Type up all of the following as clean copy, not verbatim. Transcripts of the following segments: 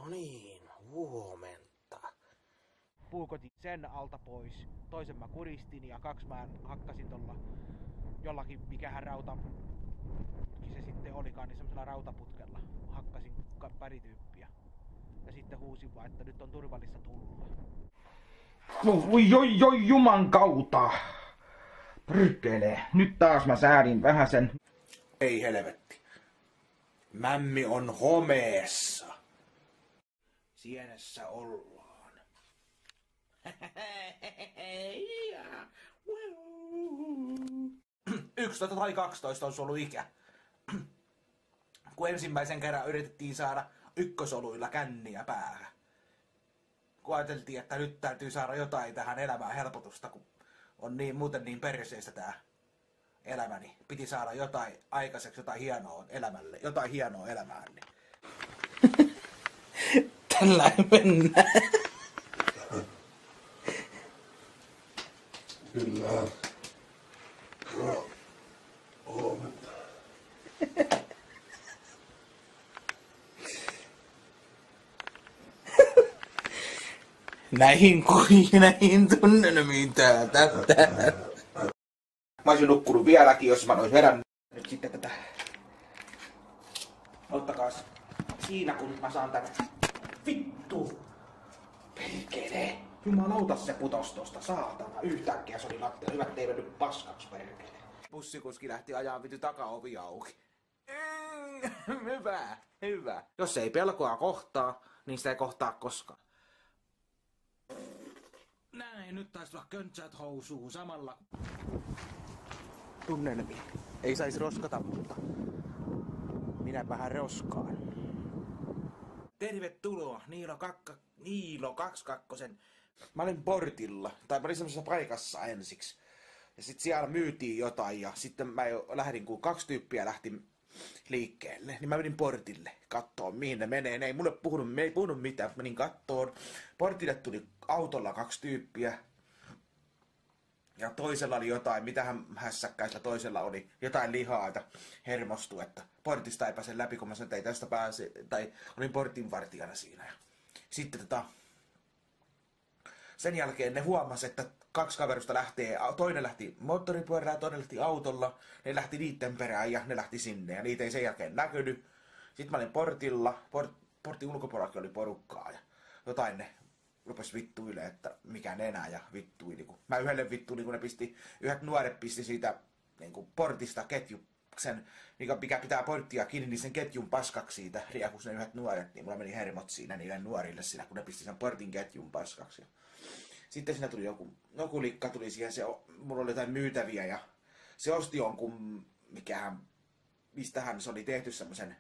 No niin, huomenta. Puukotin sen alta pois, toisen mä kuristin ja 2 mä hakkasin tolla jollakin, mikähän rauta se sitten olikaan, niin semmosella rautaputkella hakkasin pari tyyppiä. Ja sitten huusin vaan, että nyt on turvallista tulla. Oi juman kautta. Pyrkele, nyt taas mä säädin vähäsen. Ei helvetti. Mämmi on homeessa. Sienessä ollaan. 11 tai 12 on ollut ikä. Kun ensimmäisen kerran yritettiin saada ykkösoluilla känniä päähän. Kun ajateltiin, että nyt täytyy saada jotain tähän elämään helpotusta, kun on muuten niin perseistä tää elämä, niin piti saada jotain aikaiseksi, jotain hienoa elämälle, jotain hienoa elämään. Niin. Tällä mennään. Kyllä. Näihin tunnelmiin täältä. Mä olisin nukkunut vieläkin, jos mä ois herännyt. Nyt sitten tätä. Ottakaas siinä, kun mä saan tän. Vittu! Perkele! Jumalauta, se putos tosta, saatana. Yhtäkkiä se oli lattia. Hyvä, ettei mennyt paskaksi, perkele. Bussikuski lähti ajaa vity takaovi auki. Hyvä, hyvä. Jos ei pelkoa kohtaa, niin sitä ei kohtaa koskaan. Näin, nyt taisi tulla köntsät housuun samalla. Tunnelmi. Ei saisi roskata, mutta minä vähän roskaan. Tervetuloa Niilo 22. Mä olin portilla, tai mä olin semmosessa paikassa ensiksi. Ja sit siellä myytiin jotain ja sitten mä jo lähdin, kun 2 tyyppiä lähti liikkeelle, niin mä menin portille kattoon, mihin ne menee. Ne ei mulle puhunut mitään, menin kattoon. Portille tuli autolla 2 tyyppiä. Ja toisella oli jotain, mitähän hässäkkäisellä toisella oli, jotain lihaa, että hermostui, että portista ei pääse läpi, kun mä sanoin, että ei tästä pääse, tai olin portinvartijana siinä. Sitten sen jälkeen ne huomasi, että 2 kaverusta lähtee, toinen lähti moottoripyörällä, toinen lähti autolla, ne lähti niitten perään ja ne lähti sinne ja niitä ei sen jälkeen näkynyt. Sitten mä olin portilla, portin ulkopuolellakin oli porukkaa ja jotain ne rupes vittuilemaan, että mikä nenä ja vittuili. Mä yhdelle vittuilin, kun yhdet nuoret pisti siitä niin kuin portista sen, mikä pitää porttia kiinni, niin sen ketjun paskaksi siitä riekus ne yhdet nuoret, niin mulla meni hermot siinä niille nuorille siinä, kun ne pisti sen portin ketjun paskaksi. Sitten siinä tuli joku likka tuli siihen, mulla oli jotain myytäviä ja se osti jonkun, mistähän se oli tehty semmosen,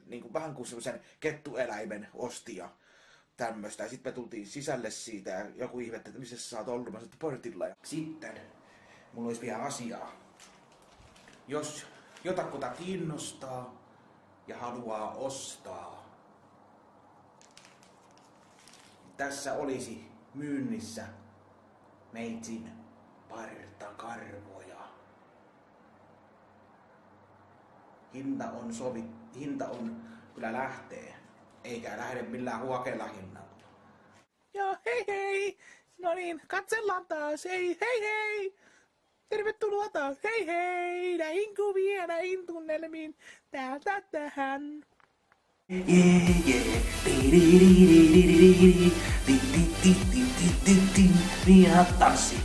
niin kuin vähän kuin semmosen kettueläimen osti ja tämmöstä. Ja sitten me tultiin sisälle siitä ja joku ihmetti, että missä sä oot ollut, mä sanoin, portilla. Ja sitten mulla olisi vielä asiaa. Jos jotakuta kiinnostaa ja haluaa ostaa, tässä olisi myynnissä meitsin partakarvoja. Hinta on kyllä lähtee, eikä lähde millään huokeella hinnalla. Joo, hei hei! No niin, katsellaan taas, hei hei hei! Tervetuloa taas, hei hei! Näihin kuviin ja näihin tunnelmiin, täältä tähän. Minä tanssin.